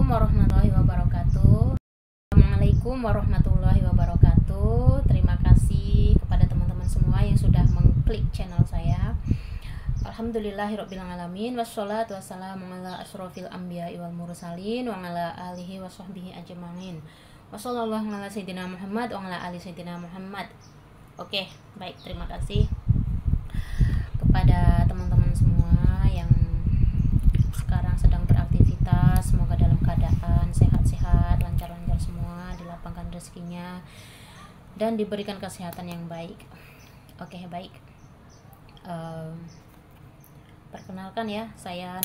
warahmatullahi wabarakatuh. Assalamualaikum warahmatullahi wabarakatuh. Terima kasih kepada teman-teman semua yang sudah mengklik channel saya. Alhamdulillahirabbil alamin wassalatu wassalamu ala asyrofil anbiya'i wal mursalin wa ala alihi washabbihi ajmain. Wassallallahu ala sayyidina Muhammad wa ala ali sayyidina Muhammad. Oke, baik, terima kasih kepada teman-teman semua yang sekarang sedang beraktivitas. Semoga dalam keadaan sehat-sehat, lancar-lancar semua, dilapangkan rezekinya dan diberikan kesehatan yang baik. Oke, baik. Perkenalkan ya,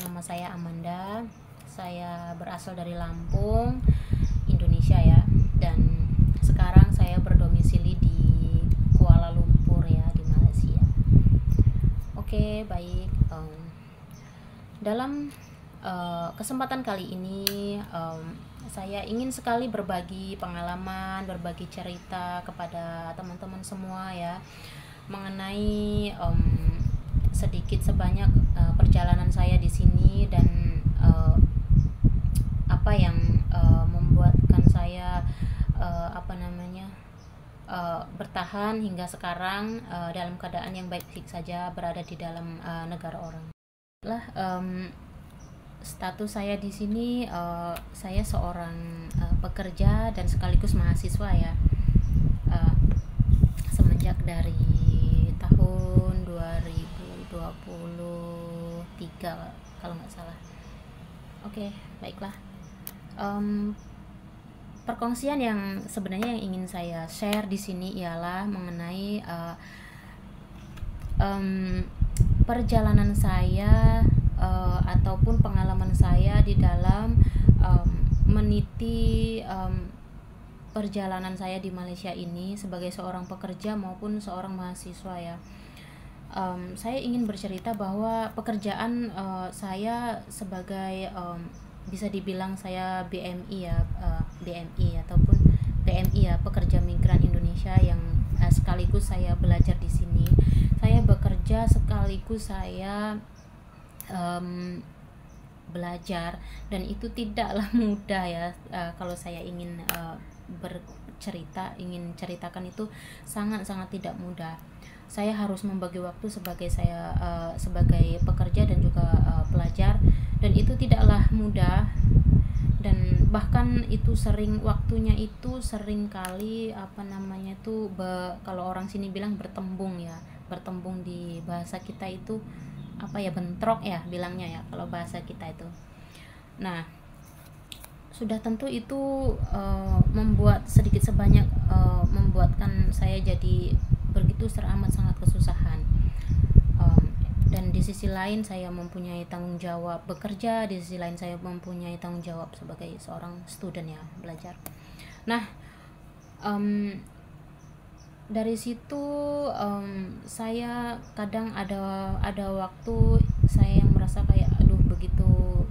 nama saya Amanda. Saya berasal dari Lampung, Indonesia ya. Dan sekarang saya berdomisili di Kuala Lumpur ya, di Malaysia. Oke, baik. Dalam kesempatan kali ini saya ingin sekali berbagi pengalaman, berbagi cerita kepada teman-teman semua ya, mengenai sedikit sebanyak perjalanan saya di sini dan apa yang membuatkan saya bertahan hingga sekarang dalam keadaan yang baik-baik saja berada di dalam negara orang. Status saya di sini, saya seorang pekerja dan sekaligus mahasiswa ya, semenjak dari tahun 2023 kalau nggak salah. Oke, baiklah. Perkongsian yang sebenarnya yang ingin saya share di sini ialah mengenai perjalanan saya ataupun pengalaman saya di dalam meniti perjalanan saya di Malaysia ini sebagai seorang pekerja maupun seorang mahasiswa ya. Saya ingin bercerita bahwa pekerjaan saya sebagai bisa dibilang saya BMI ya, BMI ataupun PMI ya, pekerja migran Indonesia yang sekaligus saya belajar di sini. Saya bekerja sekaligus saya belajar, dan itu tidaklah mudah ya. Kalau saya ingin ingin ceritakan itu sangat-sangat tidak mudah. Saya harus membagi waktu sebagai pekerja dan juga pelajar, dan itu tidaklah mudah, dan bahkan itu waktunya itu sering kali kalau orang sini bilang bertembung ya, bertembung di bahasa kita itu bentrok ya bilangnya ya kalau bahasa kita itu. Nah, sudah tentu itu membuat sedikit sebanyak membuatkan saya jadi begitu teramat sangat kesusahan. Dan di sisi lain saya mempunyai tanggung jawab bekerja, di sisi lain saya mempunyai tanggung jawab sebagai seorang student ya, belajar. Nah, dari situ saya kadang ada waktu saya yang merasa kayak begitu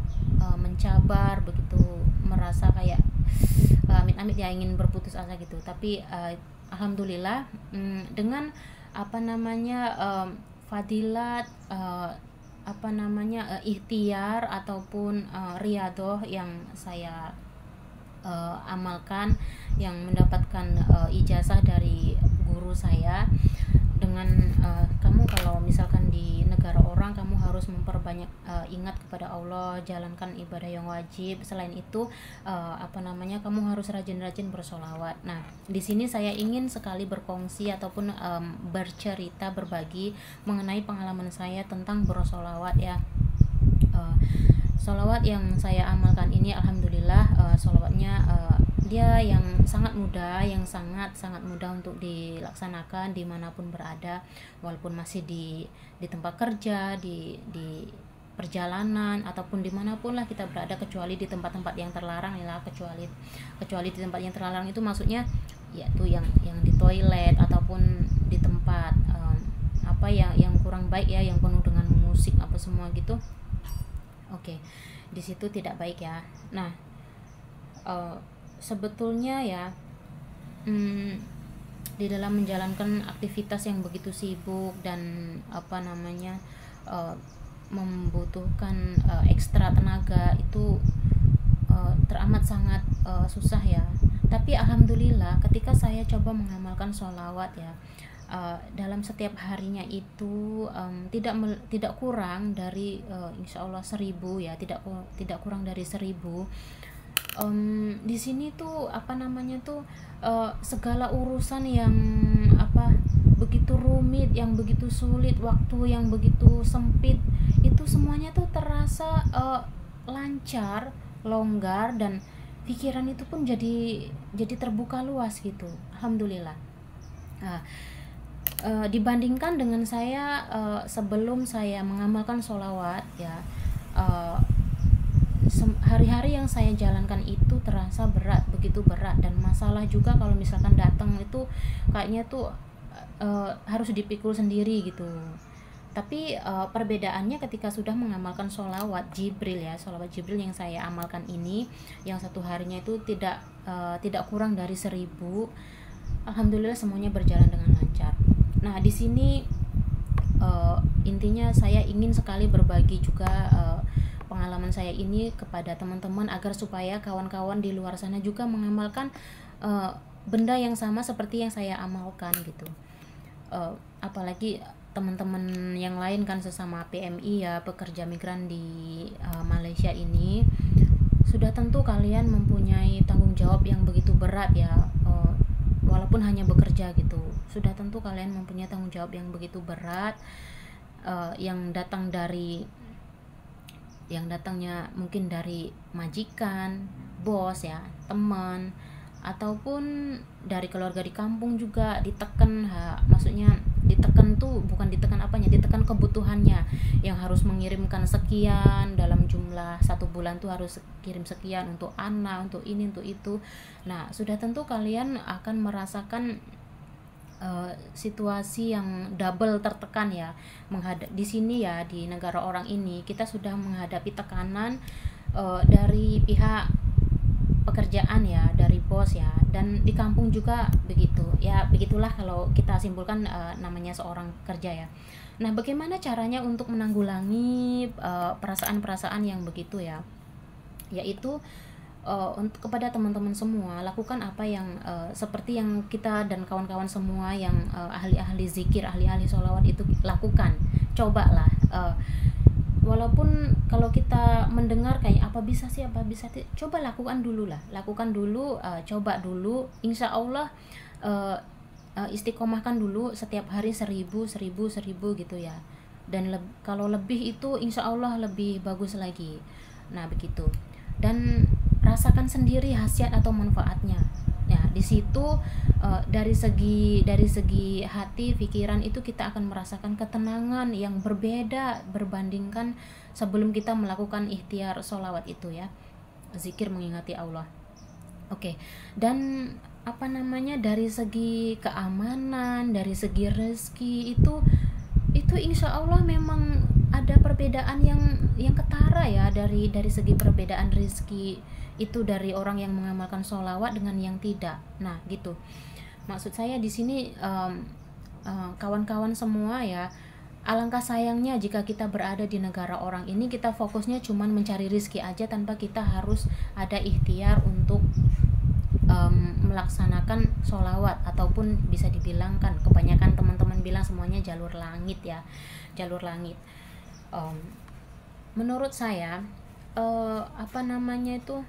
mencabar, begitu merasa kayak amit-amit ya ingin berputus asa gitu. Tapi alhamdulillah dengan fadilat ikhtiar ataupun riadoh yang saya amalkan, yang mendapatkan ijazah dari guru saya dengan kamu kalau misalkan di negara orang kamu harus memperbanyak ingat kepada Allah, jalankan ibadah yang wajib. Selain itu kamu harus rajin-rajin bersolawat. Nah, di sini saya ingin sekali berkongsi ataupun bercerita, berbagi mengenai pengalaman saya tentang bersolawat ya. Solawat yang saya amalkan ini alhamdulillah solawatnya dia yang sangat mudah, yang sangat mudah untuk dilaksanakan dimanapun berada, walaupun masih di tempat kerja, di perjalanan ataupun dimanapun lah kita berada, kecuali di tempat-tempat yang terlarang ya, kecuali di tempat yang terlarang itu maksudnya yaitu yang di toilet ataupun di tempat yang kurang baik ya, yang penuh dengan musik apa semua gitu. Oke, di situ tidak baik ya. Nah, sebetulnya ya di dalam menjalankan aktivitas yang begitu sibuk dan membutuhkan ekstra tenaga itu teramat sangat susah ya. Tapi alhamdulillah ketika saya coba mengamalkan sholawat ya, dalam setiap harinya itu tidak kurang dari insya Allah 1.000 ya, tidak kurang dari 1.000. Di sini tuh apa namanya tuh, segala urusan yang apa begitu rumit, yang begitu sulit, waktu yang begitu sempit, itu semuanya tuh terasa lancar, longgar, dan pikiran itu pun jadi terbuka luas gitu. Alhamdulillah. Nah, dibandingkan dengan saya sebelum saya mengamalkan sholawat ya, uh, hari-hari yang saya jalankan itu terasa berat, begitu berat, dan masalah juga kalau misalkan datang itu kayaknya tuh harus dipikul sendiri gitu. Tapi perbedaannya ketika sudah mengamalkan sholawat Jibril ya, sholawat Jibril yang saya amalkan ini, yang satu harinya itu tidak kurang dari 1.000. Alhamdulillah semuanya berjalan dengan lancar. Nah di sini intinya saya ingin sekali berbagi juga pengalaman saya ini kepada teman-teman, agar supaya kawan-kawan di luar sana juga mengamalkan benda yang sama seperti yang saya amalkan gitu. Apalagi teman-teman yang lain kan, sesama PMI ya, pekerja migran di Malaysia ini, sudah tentu kalian mempunyai tanggung jawab yang begitu berat ya, walaupun hanya bekerja gitu, sudah tentu kalian mempunyai tanggung jawab yang begitu berat, yang datangnya mungkin dari majikan, bos ya, teman, ataupun dari keluarga di kampung juga ditekan. Maksudnya ditekan tuh bukan ditekan apanya, ditekan kebutuhannya, yang harus mengirimkan sekian dalam jumlah 1 bulan tuh harus kirim sekian untuk anak, untuk ini, untuk itu. Nah sudah tentu kalian akan merasakan situasi yang double tertekan ya, di sini ya, di negara orang ini kita sudah menghadapi tekanan dari pihak pekerjaan ya, dari bos ya, dan di kampung juga begitu ya. Begitulah kalau kita simpulkan namanya seorang kerja ya. Nah bagaimana caranya untuk menanggulangi perasaan-perasaan yang begitu ya, yaitu untuk kepada teman-teman semua, lakukan apa yang seperti yang kita dan kawan-kawan semua yang ahli-ahli zikir, ahli-ahli sholawat itu lakukan. Cobalah, walaupun kalau kita mendengar kayak apa bisa sih, coba lakukan dulu lah, coba dulu, insya Allah istiqomahkan dulu setiap hari 1.000 gitu ya. Dan kalau lebih itu insya Allah lebih bagus lagi. Nah begitu, dan rasakan sendiri khasiat atau manfaatnya ya. Di situ dari segi hati, pikiran itu kita akan merasakan ketenangan yang berbeda berbandingkan sebelum kita melakukan ikhtiar sholawat itu ya, zikir mengingati Allah. Oke. Dan apa namanya, dari segi keamanan, dari segi rezeki itu insya Allah memang ada perbedaan yang ketara ya, dari segi perbedaan rezeki itu, dari orang yang mengamalkan sholawat dengan yang tidak. Nah gitu, maksud saya di sini kawan-kawan semua ya, alangkah sayangnya jika kita berada di negara orang ini, kita fokusnya cuman mencari rezeki aja tanpa kita harus ada ikhtiar untuk melaksanakan sholawat, ataupun bisa dibilang kan kebanyakan teman-teman bilang semuanya jalur langit ya, jalur langit. Menurut saya apa namanya itu,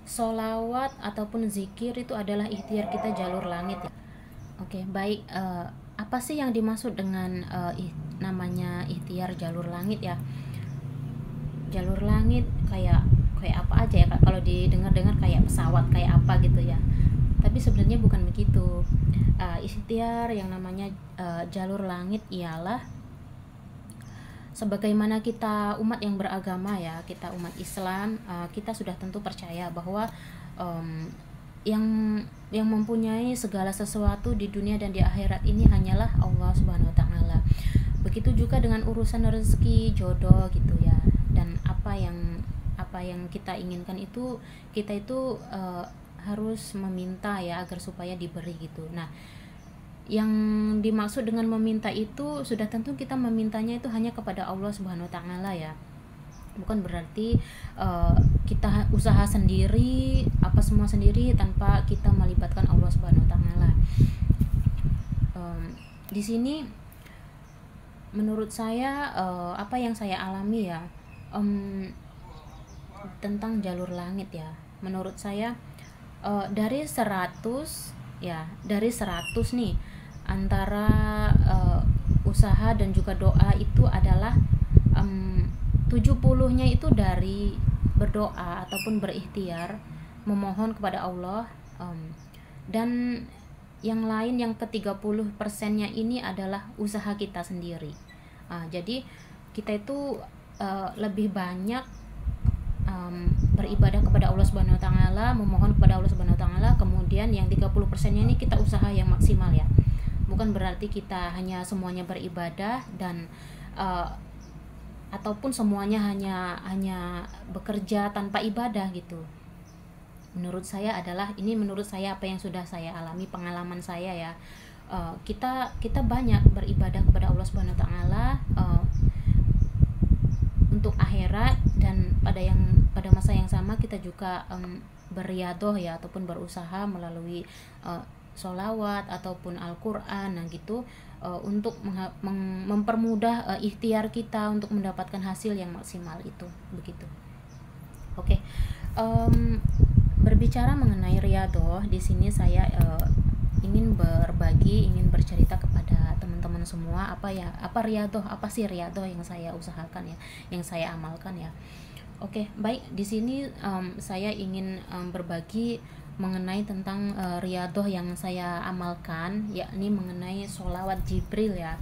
sholawat ataupun zikir itu adalah ikhtiar kita jalur langit ya. Oke, baik. Apa sih yang dimaksud dengan namanya ikhtiar jalur langit ya? Jalur langit kayak apa aja ya Kak? Kalau didengar-dengar kayak pesawat, kayak apa gitu ya. Tapi sebenarnya bukan begitu. Ikhtiar yang namanya jalur langit ialah sebagaimana kita umat yang beragama ya, kita umat Islam, kita sudah tentu percaya bahwa yang mempunyai segala sesuatu di dunia dan di akhirat ini hanyalah Allah Subhanahu wa taala. Begitu juga dengan urusan rezeki, jodoh gitu ya. Dan apa yang kita inginkan itu, kita itu harus meminta ya, agar supaya diberi gitu. Nah, yang dimaksud dengan meminta itu sudah tentu kita memintanya itu hanya kepada Allah Subhanahu wa taala ya. Bukan berarti kita usaha sendiri, apa semua sendiri tanpa kita melibatkan Allah Subhanahu wa taala. Di sini menurut saya apa yang saya alami ya, tentang jalur langit ya. Menurut saya dari 100 ya, dari 100 nih, antara usaha dan juga doa itu adalah 70-nya itu dari berdoa ataupun berikhtiar memohon kepada Allah, dan yang lain, yang ke-30%-nya ini adalah usaha kita sendiri. Jadi kita itu lebih banyak beribadah kepada Allah Subhanahu wa taala, memohon kepada Allah Subhanahu wa taala, kemudian yang 30%-nya ini kita usaha yang maksimal ya. Bukan berarti kita hanya semuanya beribadah dan ataupun semuanya hanya bekerja tanpa ibadah gitu. Menurut saya adalah ini, menurut saya apa yang sudah saya alami, pengalaman saya ya. Kita banyak beribadah kepada Allah Subhanahu wa taala untuk akhirat, dan pada masa yang sama kita juga beriadoh ya, ataupun berusaha melalui sholawat ataupun Al-Quran, nah gitu, untuk mempermudah ikhtiar kita untuk mendapatkan hasil yang maksimal itu, begitu. Oke. Berbicara mengenai riyadhah, di sini saya ingin berbagi, ingin bercerita kepada teman-teman semua apa riyadhah, apa sih riyadhah yang saya usahakan ya, yang saya amalkan ya. Oke, baik, di sini saya ingin berbagi mengenai tentang riyadhah yang saya amalkan, yakni mengenai sholawat Jibril ya.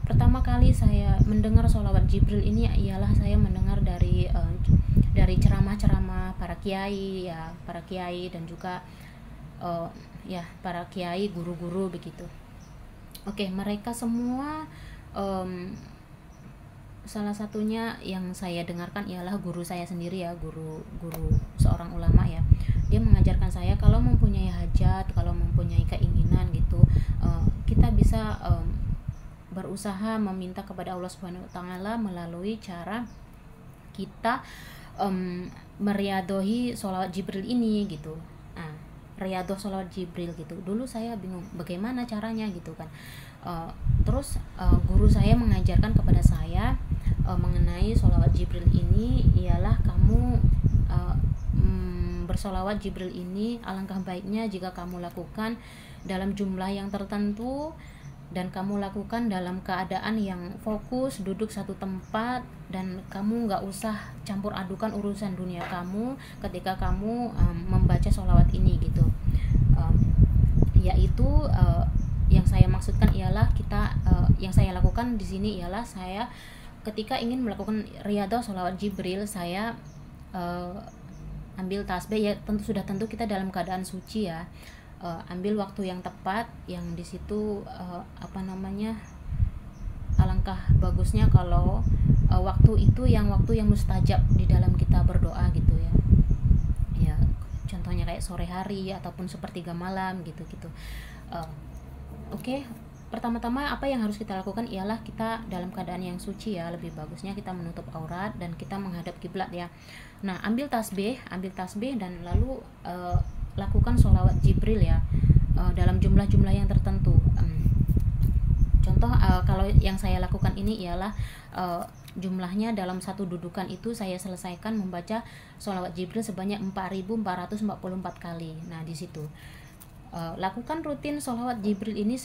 Pertama kali saya mendengar sholawat Jibril ini ialah saya mendengar dari ceramah-ceramah para kiai ya, para kiai dan juga ya para kiai, guru-guru begitu. Oke, mereka semua salah satunya yang saya dengarkan ialah guru saya sendiri ya, guru seorang ulama ya. Dia mengajarkan saya kalau mempunyai hajat, kalau mempunyai keinginan gitu, kita bisa berusaha meminta kepada Allah Subhanahu wa taala melalui cara kita meriadohi sholawat Jibril ini gitu. Riyadhah sholawat Jibril gitu. Dulu saya bingung bagaimana caranya gitu kan. Terus guru saya mengajarkan kepada saya mengenai sholawat Jibril ini ialah kamu bersolawat Jibril ini alangkah baiknya jika kamu lakukan dalam jumlah yang tertentu, dan kamu lakukan dalam keadaan yang fokus, duduk satu tempat, dan kamu nggak usah campur adukan urusan dunia kamu ketika kamu membaca sholawat ini gitu. Yaitu yang saya maksudkan ialah yang saya lakukan di sini ialah saya ketika ingin melakukan riyadhah sholawat Jibril, saya ambil tasbih ya, tentu kita dalam keadaan suci ya. Ambil waktu yang tepat, yang di situ alangkah bagusnya kalau waktu itu waktu yang mustajab di dalam kita berdoa gitu ya. Ya, contohnya kayak sore hari ataupun sepertiga malam gitu. Oke. Pertama-tama apa yang harus kita lakukan ialah kita dalam keadaan yang suci ya, lebih bagusnya kita menutup aurat dan kita menghadap kiblat ya. Nah, ambil tasbih dan lalu lakukan sholawat Jibril ya, dalam jumlah-jumlah yang tertentu. Contoh kalau yang saya lakukan ini ialah jumlahnya dalam satu dudukan itu saya selesaikan membaca sholawat Jibril sebanyak 4.444 kali. Nah, di situ lakukan rutin sholawat Jibril ini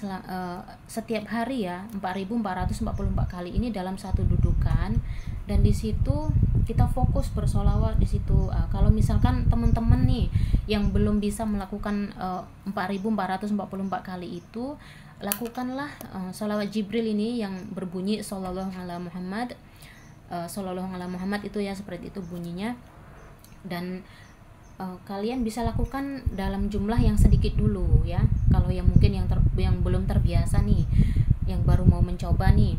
setiap hari ya, 4.444 kali ini dalam satu dudukan, dan di situ kita fokus bersolawat di situ. Kalau misalkan teman-teman nih yang belum bisa melakukan 4.444 kali itu, lakukanlah sholawat Jibril ini yang berbunyi Sallallahu ala Muhammad, Sallallahu ala Muhammad itu ya, seperti itu bunyinya. Dan kalian bisa lakukan dalam jumlah yang sedikit dulu ya. Kalau yang mungkin yang belum terbiasa nih, yang baru mau mencoba nih,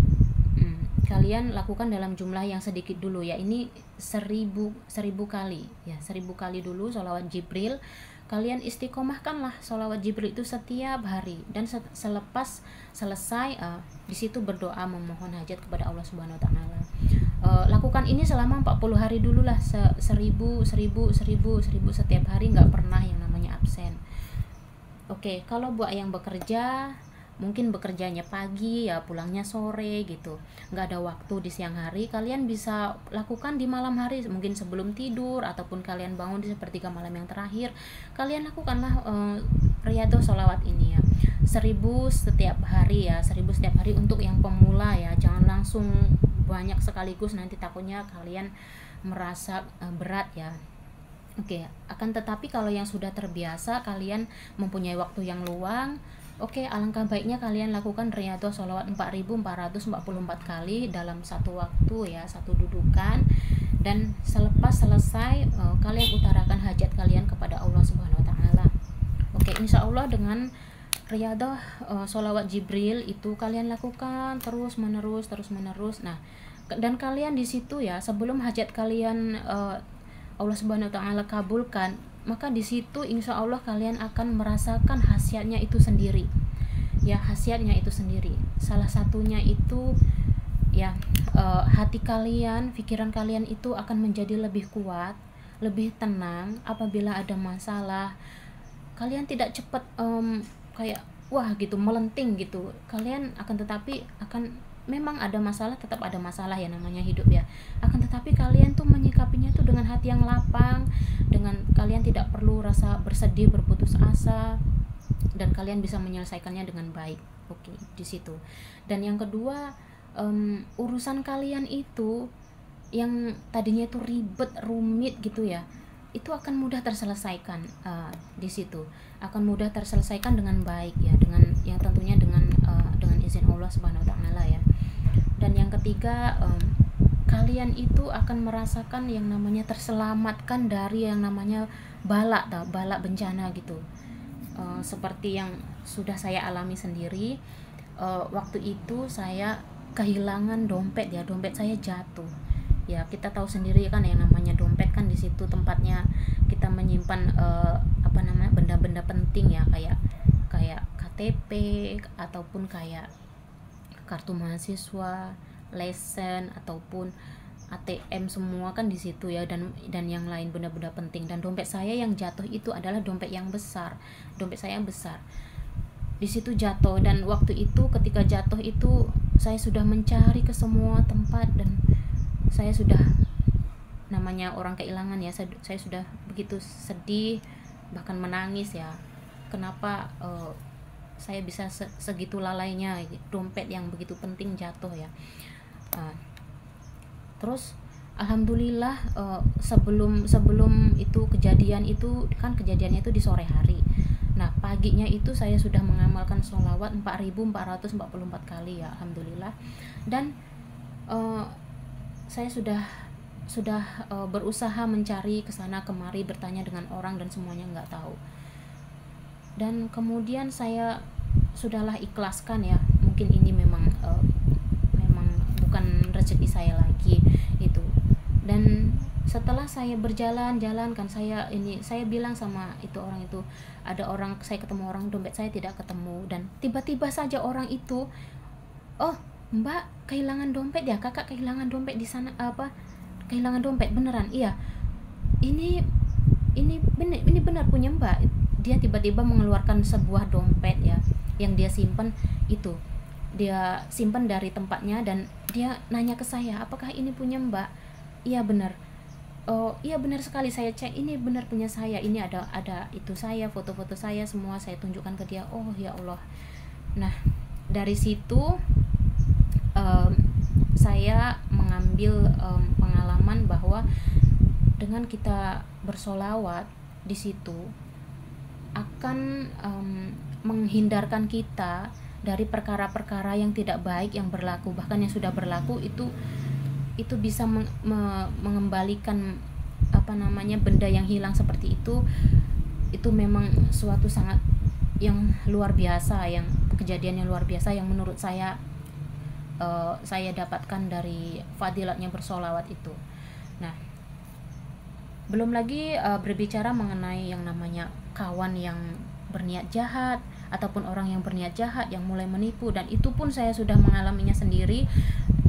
kalian lakukan dalam jumlah yang sedikit dulu ya. Ini 1000 kali ya, 1000 kali dulu sholawat Jibril. Kalian istiqomahkanlah sholawat Jibril itu setiap hari, dan selepas selesai di situ berdoa memohon hajat kepada Allah Subhanahu wa taala. lakukan ini selama 40 hari dulu lah, 1000 setiap hari, nggak pernah yang namanya absen. Oke, kalau buat yang bekerja, mungkin bekerjanya pagi ya pulangnya sore gitu, nggak ada waktu di siang hari, kalian bisa lakukan di malam hari, mungkin sebelum tidur ataupun kalian bangun di sepertiga malam yang terakhir, kalian lakukanlah riyadhah sholawat ini ya, 1000 setiap hari ya, 1000 setiap hari untuk yang pemula ya, jangan langsung banyak sekaligus, nanti takutnya kalian merasa berat ya. Oke, akan tetapi kalau yang sudah terbiasa, kalian mempunyai waktu yang luang, oke, alangkah baiknya kalian lakukan riyadhah sholawat 4444 kali dalam satu waktu ya, satu dudukan. Dan selepas selesai, kalian utarakan hajat kalian kepada Allah Subhanahu wa taala. Oke, insya Allah dengan riyadhah sholawat Jibril itu kalian lakukan terus menerus. Nah, dan kalian di situ ya, sebelum hajat kalian Allah Subhanahu wa taala kabulkan, maka di situ insya Allah kalian akan merasakan khasiatnya itu sendiri ya, khasiatnya itu sendiri. Salah satunya itu ya, hati kalian, pikiran kalian itu akan menjadi lebih kuat, lebih tenang. Apabila ada masalah, kalian tidak cepat kayak wah gitu melenting gitu, kalian akan tetapi akan, memang ada masalah, tetap ada masalah ya, namanya hidup ya, akan tetapi kalian tuh menyikapinya tuh dengan hati yang lapang, dengan kalian tidak perlu rasa bersedih, berputus asa, dan kalian bisa menyelesaikannya dengan baik. Oke, di situ. Dan yang kedua, urusan kalian itu yang tadinya itu ribet, rumit gitu ya, itu akan mudah terselesaikan. Di situ akan mudah terselesaikan dengan baik ya, dengan yang tentunya dengan izin Allah Subhanahu wa taala ya. Dan yang ketiga, kalian itu akan merasakan yang namanya terselamatkan dari yang namanya bala bencana gitu, seperti yang sudah saya alami sendiri. Waktu itu saya kehilangan dompet ya, dompet saya jatuh ya, kita tahu sendiri kan yang namanya dompet kan di situ tempatnya kita menyimpan benda-benda penting ya, kayak KTP ataupun kayak kartu mahasiswa, lesen ataupun ATM, semua kan di situ ya, dan yang lain benda-benda penting. Dan dompet saya yang jatuh itu adalah dompet yang besar, dompet saya yang besar di situ jatuh. Dan waktu itu ketika jatuh itu saya sudah mencari ke semua tempat, dan saya sudah, namanya orang kehilangan ya, saya sudah begitu sedih, bahkan menangis ya, kenapa saya bisa segitu lalainya, dompet yang begitu penting jatuh ya. Terus alhamdulillah, sebelum itu kejadiannya itu di sore hari. Nah, paginya itu saya sudah mengamalkan sholawat 4444 kali ya, alhamdulillah. Dan saya sudah berusaha mencari kesana kemari, bertanya dengan orang, dan semuanya nggak tahu. Dan kemudian saya sudahlah ikhlaskan ya, mungkin ini memang bukan rezeki saya lagi itu. Dan setelah saya berjalan-jalan kan, saya bilang sama itu orang itu, ada orang, saya ketemu orang, dompet saya tidak ketemu. Dan tiba-tiba saja orang itu, oh Mbak kehilangan dompet ya, kakak kehilangan dompet di sana, kehilangan dompet beneran? Iya, ini benar punya Mbak. Dia tiba-tiba mengeluarkan sebuah dompet ya, yang dia simpan dari tempatnya, dan dia nanya ke saya, apakah ini punya Mbak? Iya benar. Oh iya benar sekali, saya cek, ini benar punya saya, ini ada itu saya, foto-foto saya semua saya tunjukkan ke dia. Oh ya Allah. Nah, dari situ saya mengambil pengalaman bahwa dengan kita bersolawat di situ akan menghindarkan kita dari perkara-perkara yang tidak baik yang berlaku, bahkan yang sudah berlaku itu bisa mengembalikan benda yang hilang seperti itu memang suatu sangat yang luar biasa, yang kejadian yang luar biasa yang menurut saya dapatkan dari fadilatnya bersolawat itu. Nah, belum lagi berbicara mengenai yang namanya kawan yang berniat jahat ataupun orang yang berniat jahat yang mulai menipu, dan itu pun saya sudah mengalaminya sendiri.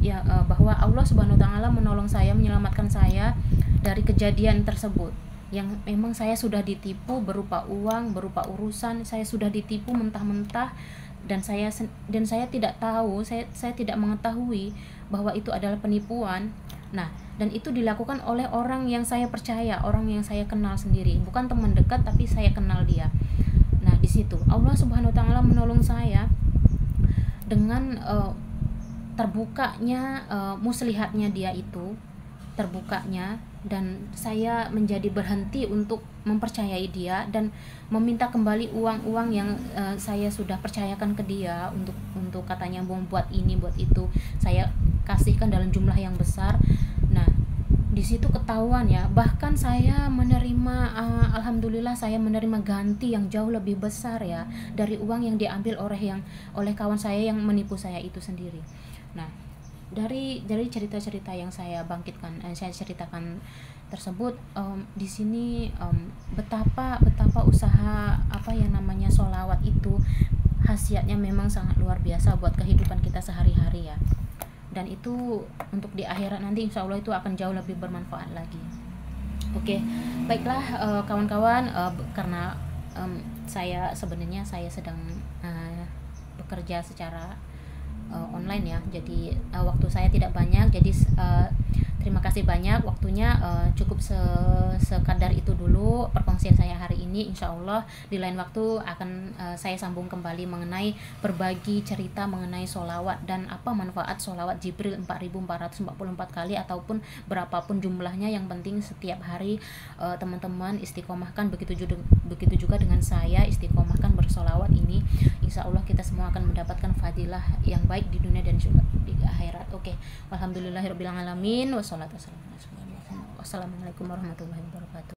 ya, bahwa Allah Subhanahu wa taala menolong saya, menyelamatkan saya dari kejadian tersebut, yang memang saya sudah ditipu berupa uang, berupa urusan, saya sudah ditipu mentah-mentah, dan saya tidak tahu, saya tidak mengetahui bahwa itu adalah penipuan. Nah, dan itu dilakukan oleh orang yang saya percaya, orang yang saya kenal sendiri, bukan teman dekat tapi saya kenal dia. Nah, di situ Allah Subhanahu wa taala menolong saya dengan terbukanya muslihatnya dia itu, terbukanya, dan saya menjadi berhenti untuk mempercayai dia dan meminta kembali uang-uang yang saya sudah percayakan ke dia untuk katanya membuat ini buat itu, saya kasihkan dalam jumlah yang besar. Nah, di situ ketahuan ya, bahkan saya menerima alhamdulillah saya menerima ganti yang jauh lebih besar ya dari uang yang diambil oleh kawan saya yang menipu saya itu sendiri. Nah, dari cerita-cerita yang saya bangkitkan, saya ceritakan tersebut, di sini betapa usaha apa yang namanya sholawat itu khasiatnya memang sangat luar biasa buat kehidupan kita sehari-hari ya, dan itu untuk di akhirat nanti insya Allah itu akan jauh lebih bermanfaat lagi. Oke, baiklah kawan-kawan, karena saya sebenarnya sedang bekerja secara online ya, jadi waktu saya tidak banyak, jadi terima kasih banyak waktunya, cukup sekadar itu dulu perkongsian saya hari ini. Insya Allah di lain waktu akan saya sambung kembali mengenai berbagi cerita mengenai sholawat dan apa manfaat sholawat Jibril 4444 kali ataupun berapapun jumlahnya, yang penting setiap hari teman-teman istiqomahkan, begitu juga dengan saya istiqomahkan bersolawat ini. Insya Allah kita semua akan mendapatkan fadilah yang baik di dunia dan juga di akhirat. Oke, alhamdulillahirabbil alamin, wassalamualaikum warahmatullahi wabarakatuh.